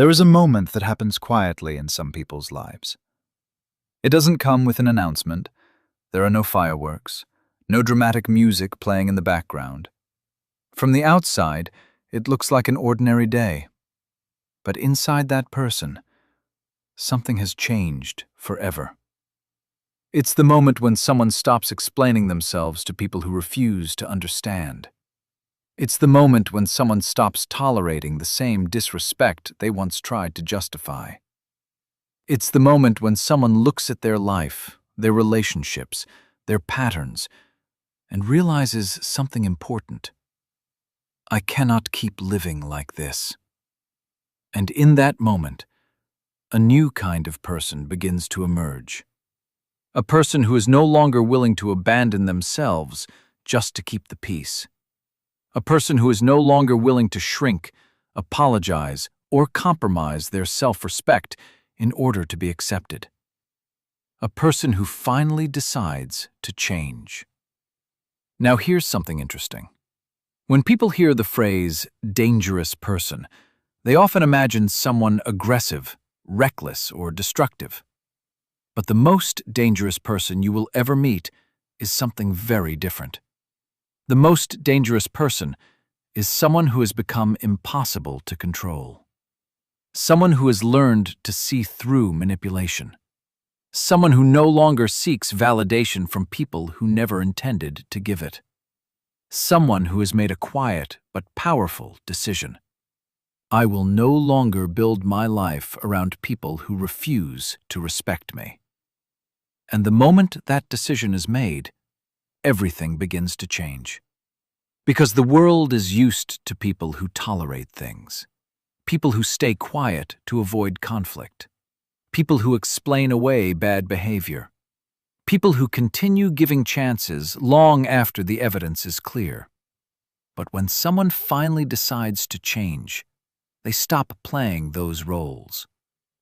There is a moment that happens quietly in some people's lives. It doesn't come with an announcement. There are no fireworks, no dramatic music playing in the background. From the outside, it looks like an ordinary day. But inside that person, something has changed forever. It's the moment when someone stops explaining themselves to people who refuse to understand. It's the moment when someone stops tolerating the same disrespect they once tried to justify. It's the moment when someone looks at their life, their relationships, their patterns, and realizes something important. I cannot keep living like this. And in that moment, a new kind of person begins to emerge. A person who is no longer willing to abandon themselves just to keep the peace. A person who is no longer willing to shrink, apologize, or compromise their self-respect in order to be accepted. A person who finally decides to change. Now here's something interesting. When people hear the phrase dangerous person, they often imagine someone aggressive, reckless, or destructive. But the most dangerous person you will ever meet is something very different. The most dangerous person is someone who has become impossible to control. Someone who has learned to see through manipulation. Someone who no longer seeks validation from people who never intended to give it. Someone who has made a quiet but powerful decision. I will no longer build my life around people who refuse to respect me. And the moment that decision is made, everything begins to change. Because the world is used to people who tolerate things. People who stay quiet to avoid conflict. People who explain away bad behavior. People who continue giving chances long after the evidence is clear. But when someone finally decides to change, they stop playing those roles.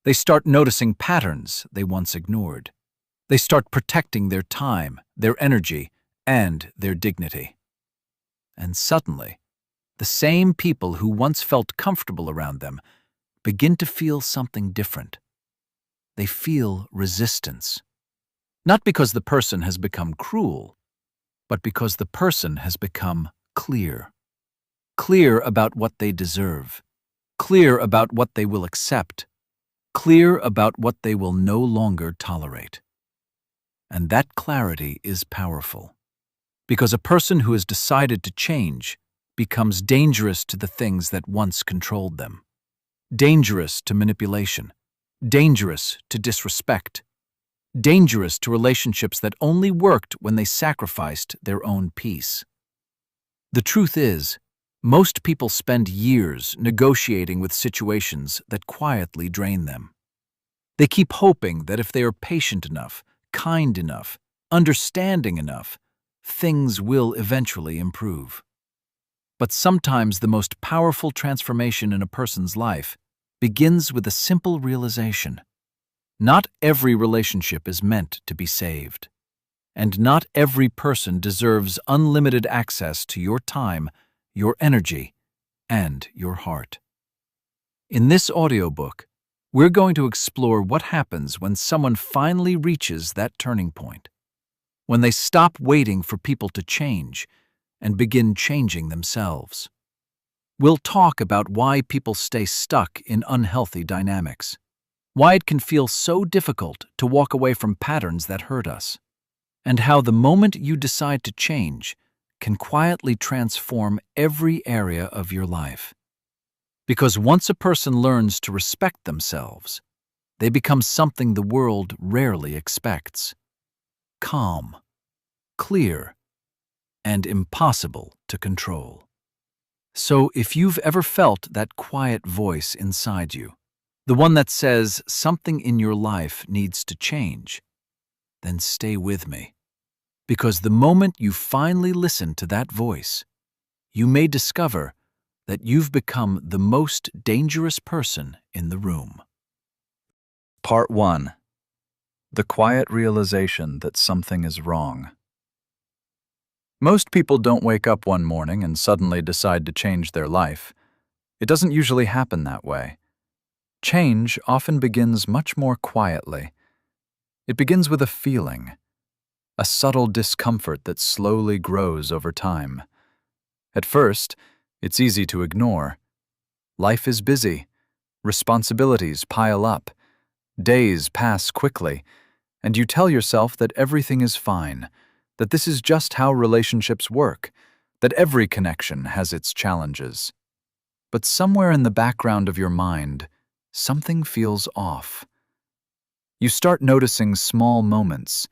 They start noticing patterns they once ignored. They start protecting their time, their energy, and their dignity. And suddenly, the same people who once felt comfortable around them begin to feel something different. They feel resistance. Not because the person has become cruel, but because the person has become clear. Clear about what they deserve. Clear about what they will accept. Clear about what they will no longer tolerate. And that clarity is powerful. Because a person who has decided to change becomes dangerous to the things that once controlled them. Dangerous to manipulation. Dangerous to disrespect. Dangerous to relationships that only worked when they sacrificed their own peace. The truth is, most people spend years negotiating with situations that quietly drain them. They keep hoping that if they are patient enough, kind enough, understanding enough, things will eventually improve. But sometimes the most powerful transformation in a person's life begins with a simple realization. Not every relationship is meant to be saved. And not every person deserves unlimited access to your time, your energy, and your heart. In this audiobook, we're going to explore what happens when someone finally reaches that turning point. When they stop waiting for people to change and begin changing themselves. We'll talk about why people stay stuck in unhealthy dynamics. Why it can feel so difficult to walk away from patterns that hurt us. And how the moment you decide to change can quietly transform every area of your life. Because once a person learns to respect themselves, they become something the world rarely expects. Calm, clear, and impossible to control. So if you've ever felt that quiet voice inside you, the one that says something in your life needs to change, then stay with me. Because the moment you finally listen to that voice, you may discover that you've become the most dangerous person in the room. Part 1. The quiet realization that something is wrong. Most people don't wake up one morning and suddenly decide to change their life. It doesn't usually happen that way. Change often begins much more quietly. It begins with a feeling, a subtle discomfort that slowly grows over time. At first, it's easy to ignore. Life is busy, responsibilities pile up, days pass quickly, and you tell yourself that everything is fine, that this is just how relationships work, that every connection has its challenges. But somewhere in the background of your mind, something feels off. You start noticing small moments,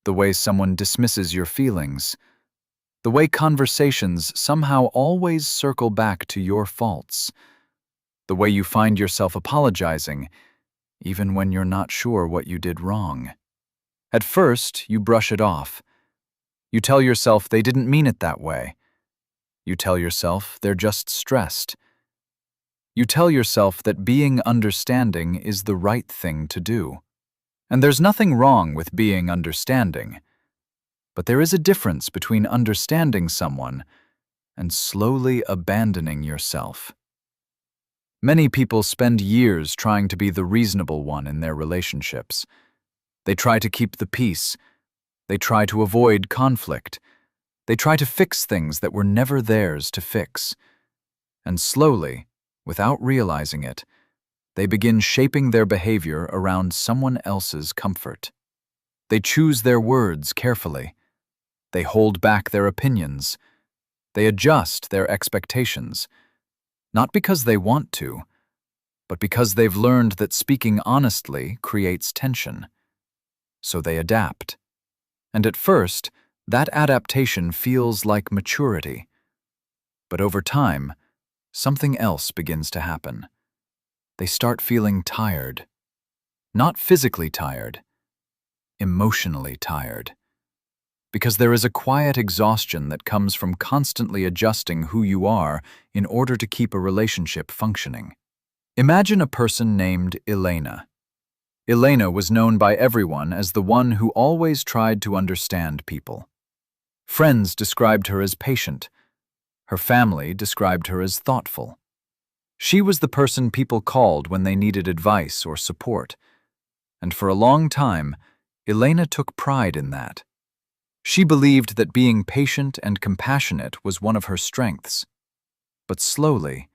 the way someone dismisses your feelings, the way conversations somehow always circle back to your faults, the way you find yourself apologizing, even when you're not sure what you did wrong. At first, you brush it off. You tell yourself they didn't mean it that way. You tell yourself they're just stressed. You tell yourself that being understanding is the right thing to do. And there's nothing wrong with being understanding. But there is a difference between understanding someone and slowly abandoning yourself. Many people spend years trying to be the reasonable one in their relationships. They try to keep the peace. They try to avoid conflict. They try to fix things that were never theirs to fix. And slowly, without realizing it, they begin shaping their behavior around someone else's comfort. They choose their words carefully. They hold back their opinions. They adjust their expectations, not because they want to, but because they've learned that speaking honestly creates tension. So they adapt. And at first, that adaptation feels like maturity. But over time, something else begins to happen. They start feeling tired. Not physically tired, emotionally tired. Because there is a quiet exhaustion that comes from constantly adjusting who you are in order to keep a relationship functioning. Imagine a person named Elena. Elena was known by everyone as the one who always tried to understand people. Friends described her as patient. Her family described her as thoughtful. She was the person people called when they needed advice or support. And for a long time, Elena took pride in that. She believed that being patient and compassionate was one of her strengths. But slowly,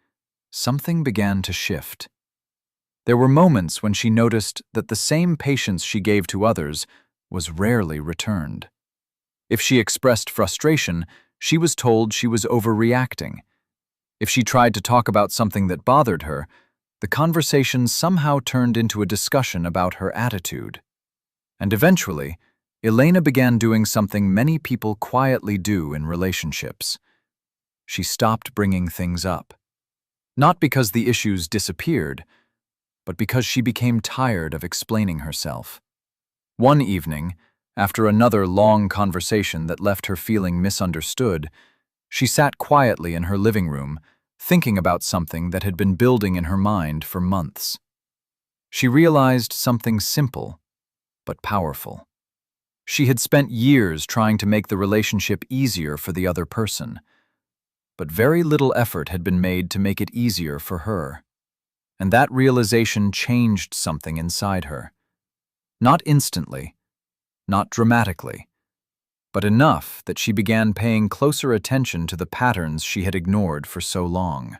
something began to shift. There were moments when she noticed that the same patience she gave to others was rarely returned. If she expressed frustration, she was told she was overreacting. If she tried to talk about something that bothered her, the conversation somehow turned into a discussion about her attitude. And eventually, Elena began doing something many people quietly do in relationships. She stopped bringing things up. Not because the issues disappeared, but because she became tired of explaining herself. One evening, after another long conversation that left her feeling misunderstood, she sat quietly in her living room, thinking about something that had been building in her mind for months. She realized something simple, but powerful. She had spent years trying to make the relationship easier for the other person, but very little effort had been made to make it easier for her. And that realization changed something inside her. Not instantly, not dramatically, but enough that she began paying closer attention to the patterns she had ignored for so long.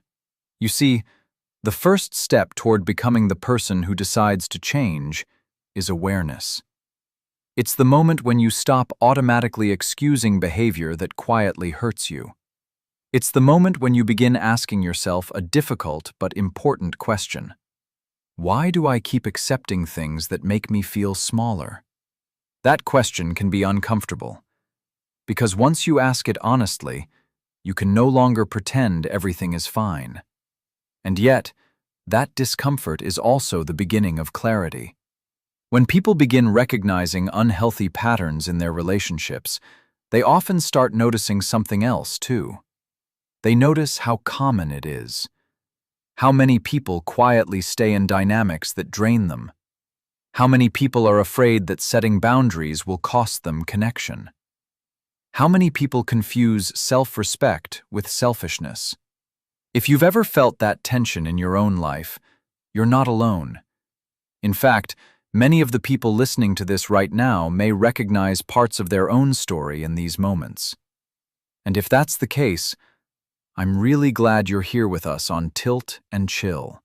You see, the first step toward becoming the person who decides to change is awareness. It's the moment when you stop automatically excusing behavior that quietly hurts you. It's the moment when you begin asking yourself a difficult but important question. Why do I keep accepting things that make me feel smaller? That question can be uncomfortable, because once you ask it honestly, you can no longer pretend everything is fine. And yet, that discomfort is also the beginning of clarity. When people begin recognizing unhealthy patterns in their relationships, they often start noticing something else too. They notice how common it is. How many people quietly stay in dynamics that drain them. How many people are afraid that setting boundaries will cost them connection. How many people confuse self-respect with selfishness. If you've ever felt that tension in your own life, You're not alone. In fact, many of the people listening to this right now may recognize parts of their own story in these moments. And if that's the case, I'm really glad you're here with us on Tilt and Chill.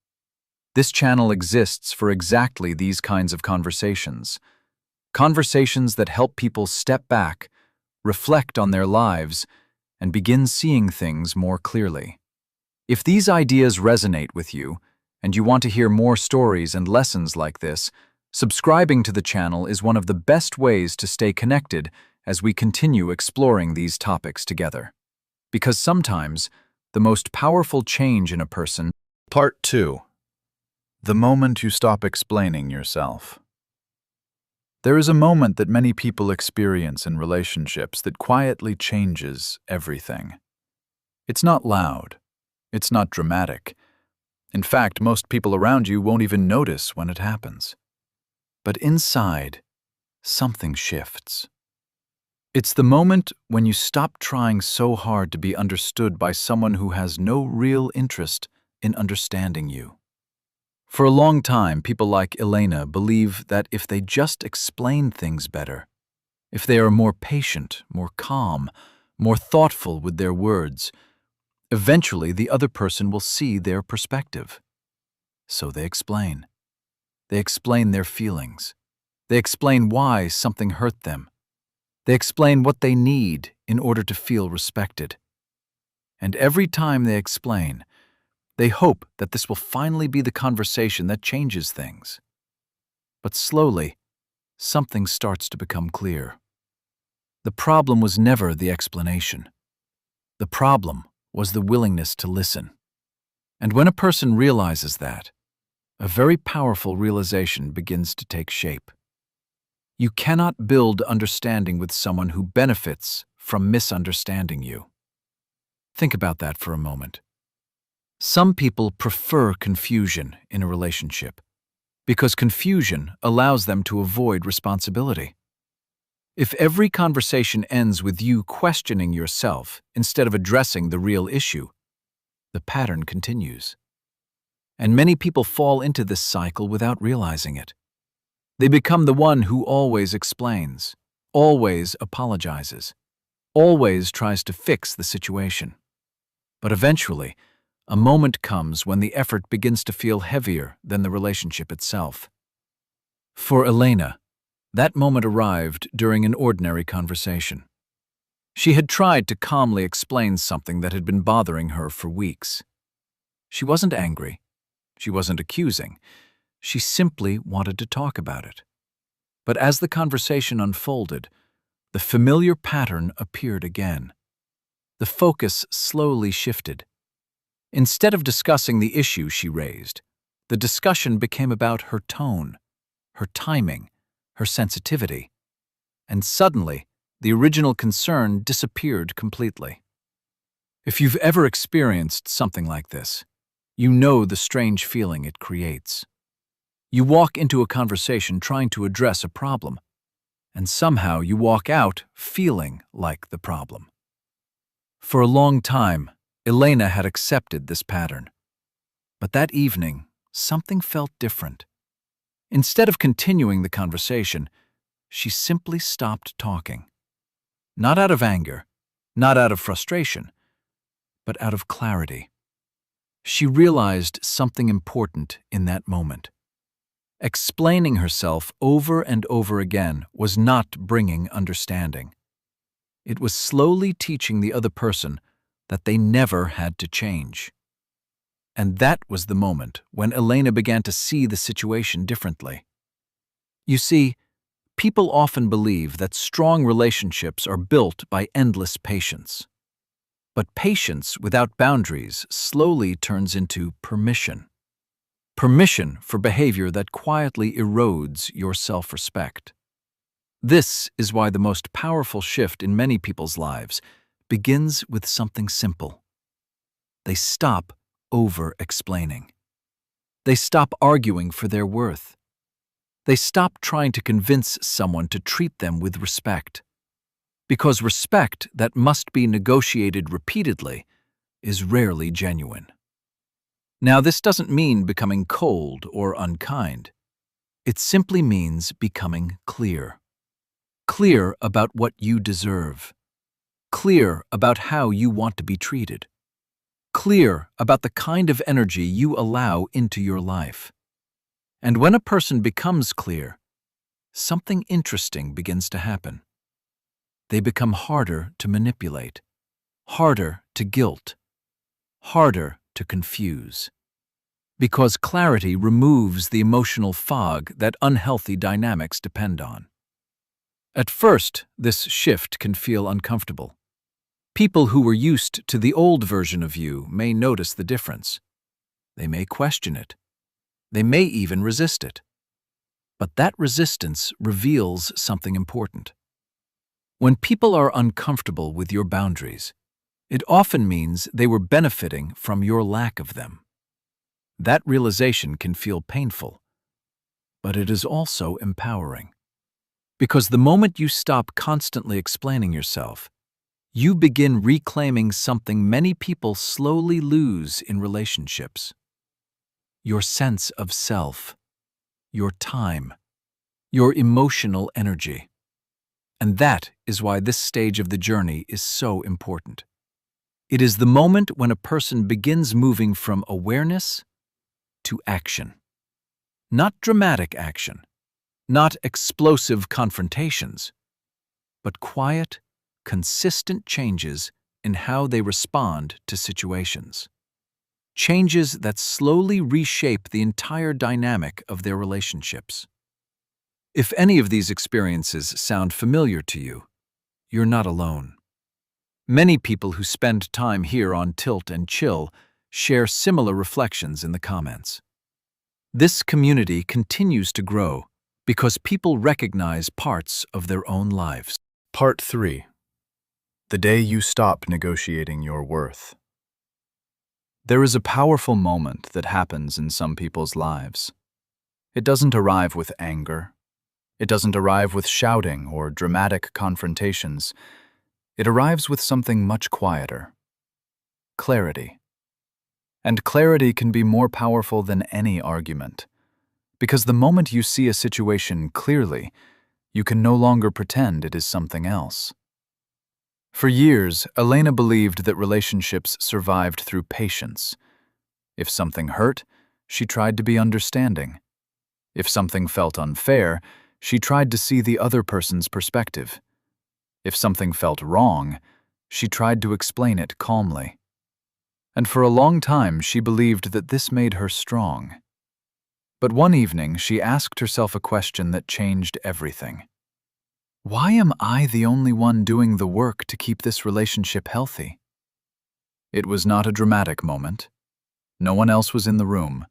This channel exists for exactly these kinds of conversations. Conversations that help people step back, reflect on their lives, and begin seeing things more clearly. If these ideas resonate with you, and you want to hear more stories and lessons like this, subscribing to the channel is one of the best ways to stay connected as we continue exploring these topics together. Because sometimes, the most powerful change in a person— Part 2. The moment you stop explaining yourself. There is a moment that many people experience in relationships that quietly changes everything. It's not loud. It's not dramatic. In fact, most people around you won't even notice when it happens. But inside, something shifts. It's the moment when you stop trying so hard to be understood by someone who has no real interest in understanding you. For a long time, people like Elena believe that if they just explain things better, if they are more patient, more calm, more thoughtful with their words, eventually the other person will see their perspective. So they explain. They explain their feelings. They explain why something hurt them. They explain what they need in order to feel respected. And every time they explain, they hope that this will finally be the conversation that changes things. But slowly, something starts to become clear. The problem was never the explanation. The problem was the willingness to listen. And when a person realizes that, a very powerful realization begins to take shape. You cannot build understanding with someone who benefits from misunderstanding you. Think about that for a moment. Some people prefer confusion in a relationship because confusion allows them to avoid responsibility. If every conversation ends with you questioning yourself instead of addressing the real issue, the pattern continues. And many people fall into this cycle without realizing it. They become the one who always explains, always apologizes, always tries to fix the situation. But eventually, a moment comes when the effort begins to feel heavier than the relationship itself. For Elena, that moment arrived during an ordinary conversation. She had tried to calmly explain something that had been bothering her for weeks. She wasn't angry. She wasn't accusing. She simply wanted to talk about it. But as the conversation unfolded, the familiar pattern appeared again. The focus slowly shifted. Instead of discussing the issue she raised, the discussion became about her tone, her timing, her sensitivity. And suddenly, the original concern disappeared completely. If you've ever experienced something like this, you know the strange feeling it creates. You walk into a conversation trying to address a problem, and somehow you walk out feeling like the problem. For a long time, Elena had accepted this pattern. But that evening, something felt different. Instead of continuing the conversation, she simply stopped talking. Not out of anger, not out of frustration, but out of clarity. She realized something important in that moment. Explaining herself over and over again was not bringing understanding. It was slowly teaching the other person that they never had to change. And that was the moment when Elena began to see the situation differently. You see, people often believe that strong relationships are built by endless patience. But patience without boundaries slowly turns into permission. Permission for behavior that quietly erodes your self-respect. This is why the most powerful shift in many people's lives begins with something simple. They stop over-explaining. They stop arguing for their worth. They stop trying to convince someone to treat them with respect. Because respect that must be negotiated repeatedly is rarely genuine. Now, this doesn't mean becoming cold or unkind. It simply means becoming clear. Clear about what you deserve. Clear about how you want to be treated. Clear about the kind of energy you allow into your life. And when a person becomes clear, something interesting begins to happen. They become harder to manipulate, harder to guilt, harder to confuse. Because clarity removes the emotional fog that unhealthy dynamics depend on. At first, this shift can feel uncomfortable. People who were used to the old version of you may notice the difference. They may question it. They may even resist it. But that resistance reveals something important. When people are uncomfortable with your boundaries, it often means they were benefiting from your lack of them. That realization can feel painful, but it is also empowering. Because the moment you stop constantly explaining yourself, you begin reclaiming something many people slowly lose in relationships. Your sense of self, your time, your emotional energy. And that is why this stage of the journey is so important. It is the moment when a person begins moving from awareness to action. Not dramatic action, not explosive confrontations, but quiet, consistent changes in how they respond to situations. Changes that slowly reshape the entire dynamic of their relationships. If any of these experiences sound familiar to you, you're not alone. Many people who spend time here on Tilt and Chill share similar reflections in the comments. This community continues to grow because people recognize parts of their own lives. Part 3. The day you stop negotiating your worth. There is a powerful moment that happens in some people's lives. It doesn't arrive with anger. It doesn't arrive with shouting or dramatic confrontations. It arrives with something much quieter. Clarity. And clarity can be more powerful than any argument. Because the moment you see a situation clearly, you can no longer pretend it is something else. For years, Elena believed that relationships survived through patience. If something hurt, she tried to be understanding. If something felt unfair, she tried to see the other person's perspective. If something felt wrong, she tried to explain it calmly. And for a long time, she believed that this made her strong. But one evening, she asked herself a question that changed everything. Why am I the only one doing the work to keep this relationship healthy? It was not a dramatic moment. No one else was in the room.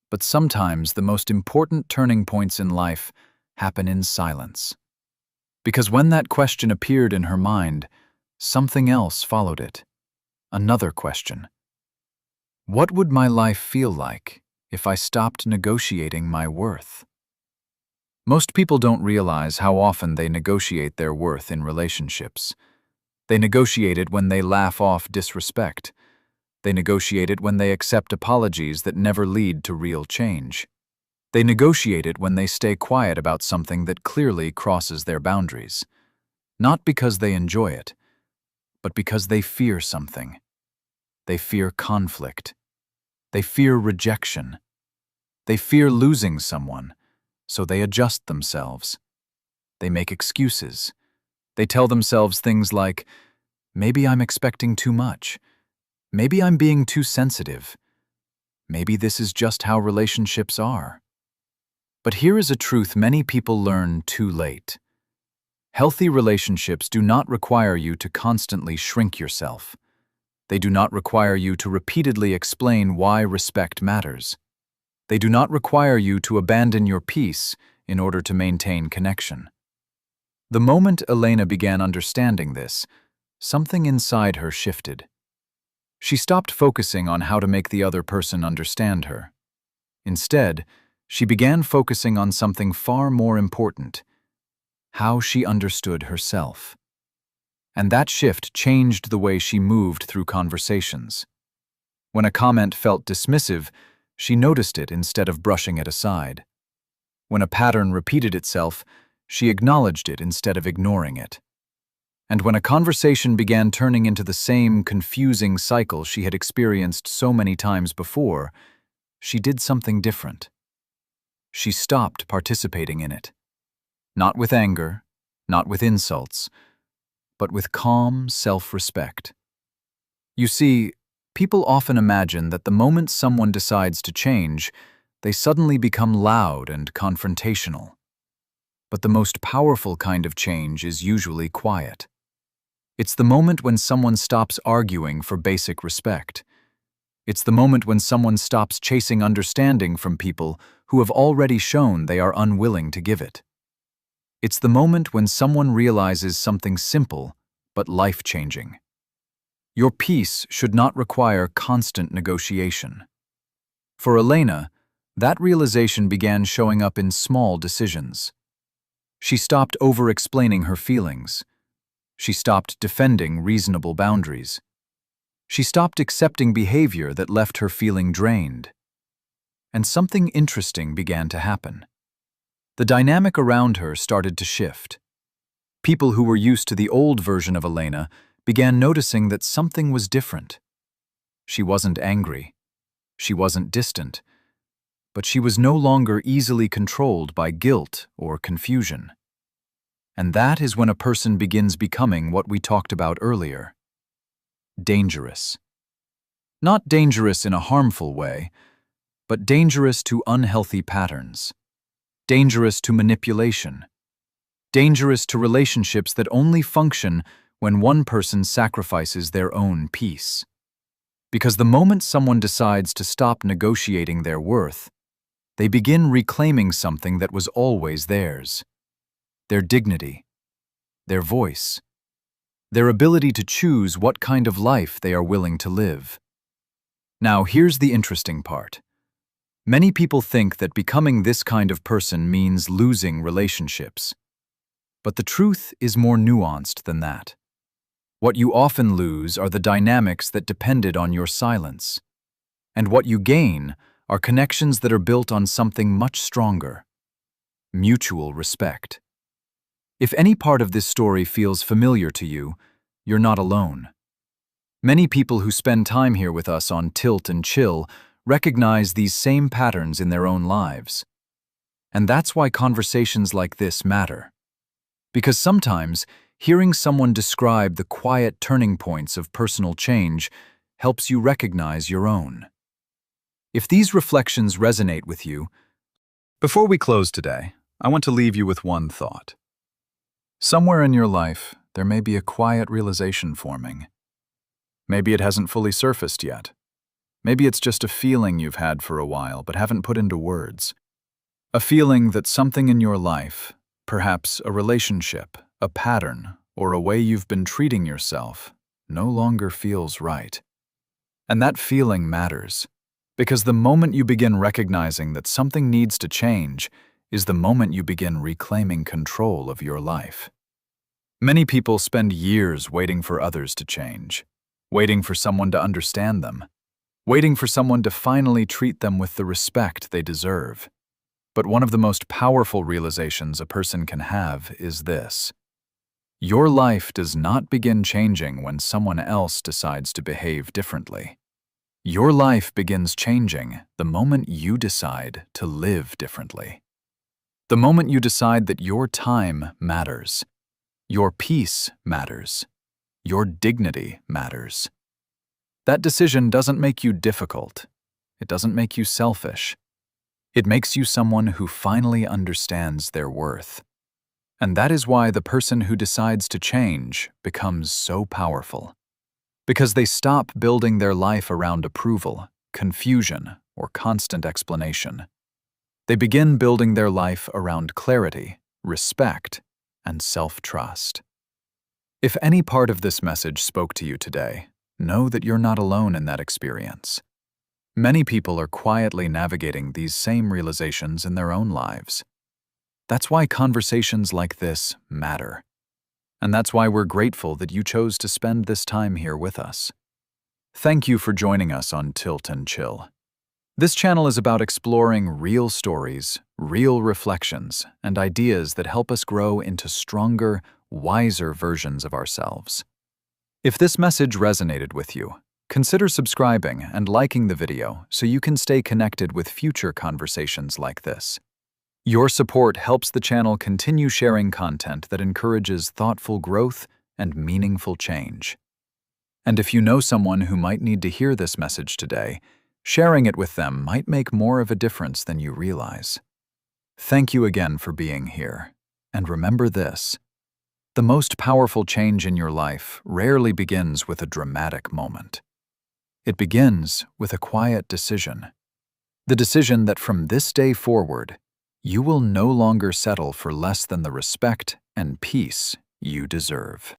But sometimes the most important turning points in life happen in silence. Because when that question appeared in her mind, something else followed it. Another question. What would my life feel like if I stopped negotiating my worth? Most people don't realize how often they negotiate their worth in relationships. They negotiate it when they laugh off disrespect. They negotiate it when they accept apologies that never lead to real change. They negotiate it when they stay quiet about something that clearly crosses their boundaries. Not because they enjoy it, but because they fear something. They fear conflict. They fear rejection. They fear losing someone, so they adjust themselves. They make excuses. They tell themselves things like, maybe I'm expecting too much. Maybe I'm being too sensitive. Maybe this is just how relationships are. But here is a truth many people learn too late. Healthy relationships do not require you to constantly shrink yourself. They do not require you to repeatedly explain why respect matters. They do not require you to abandon your peace in order to maintain connection. The moment Elena began understanding this, something inside her shifted. She stopped focusing on how to make the other person understand her. Instead, she began focusing on something far more important: how she understood herself. And that shift changed the way she moved through conversations. When a comment felt dismissive, she noticed it instead of brushing it aside. When a pattern repeated itself, she acknowledged it instead of ignoring it. And when a conversation began turning into the same confusing cycle she had experienced so many times before, she did something different. She stopped participating in it. Not with anger, not with insults, but with calm self-respect. You see, people often imagine that the moment someone decides to change, they suddenly become loud and confrontational. But the most powerful kind of change is usually quiet. It's the moment when someone stops arguing for basic respect. It's the moment when someone stops chasing understanding from people who have already shown they are unwilling to give it. It's the moment when someone realizes something simple but life-changing. Your peace should not require constant negotiation. For Elena, that realization began showing up in small decisions. She stopped over-explaining her feelings. She stopped defending reasonable boundaries. She stopped accepting behavior that left her feeling drained. And something interesting began to happen. The dynamic around her started to shift. People who were used to the old version of Elena began noticing that something was different. She wasn't angry. She wasn't distant. But she was no longer easily controlled by guilt or confusion. And that is when a person begins becoming what we talked about earlier. Dangerous. Not dangerous in a harmful way, but dangerous to unhealthy patterns. Dangerous to manipulation. Dangerous to relationships that only function when one person sacrifices their own peace. Because the moment someone decides to stop negotiating their worth, they begin reclaiming something that was always theirs. Their dignity, their voice, their ability to choose what kind of life they are willing to live. Now, here's the interesting part. Many people think that becoming this kind of person means losing relationships. But the truth is more nuanced than that. What you often lose are the dynamics that depended on your silence. And what you gain are connections that are built on something much stronger: mutual respect. If any part of this story feels familiar to you, you're not alone. Many people who spend time here with us on Tilt and Chill recognize these same patterns in their own lives. And that's why conversations like this matter. Because sometimes, hearing someone describe the quiet turning points of personal change helps you recognize your own. If these reflections resonate with you, before we close today, I want to leave you with one thought. Somewhere in your life, there may be a quiet realization forming. Maybe it hasn't fully surfaced yet. Maybe it's just a feeling you've had for a while but haven't put into words. A feeling that something in your life, perhaps a relationship, a pattern, or a way you've been treating yourself, no longer feels right. And that feeling matters, because the moment you begin recognizing that something needs to change is the moment you begin reclaiming control of your life. Many people spend years waiting for others to change, waiting for someone to understand them, waiting for someone to finally treat them with the respect they deserve. But one of the most powerful realizations a person can have is this: your life does not begin changing when someone else decides to behave differently. Your life begins changing the moment you decide to live differently. The moment you decide that your time matters, your peace matters, your dignity matters. That decision doesn't make you difficult. It doesn't make you selfish. It makes you someone who finally understands their worth. And that is why the person who decides to change becomes so powerful. Because they stop building their life around approval, confusion, or constant explanation. They begin building their life around clarity, respect, and self-trust. If any part of this message spoke to you today, know that you're not alone in that experience. Many people are quietly navigating these same realizations in their own lives. That's why conversations like this matter. And that's why we're grateful that you chose to spend this time here with us. Thank you for joining us on Tilt and Chill. This channel is about exploring real stories, real reflections, and ideas that help us grow into stronger, wiser versions of ourselves. If this message resonated with you, consider subscribing and liking the video so you can stay connected with future conversations like this. Your support helps the channel continue sharing content that encourages thoughtful growth and meaningful change. And if you know someone who might need to hear this message today, sharing it with them might make more of a difference than you realize. Thank you again for being here. And remember this: the most powerful change in your life rarely begins with a dramatic moment. It begins with a quiet decision. The decision that from this day forward, you will no longer settle for less than the respect and peace you deserve.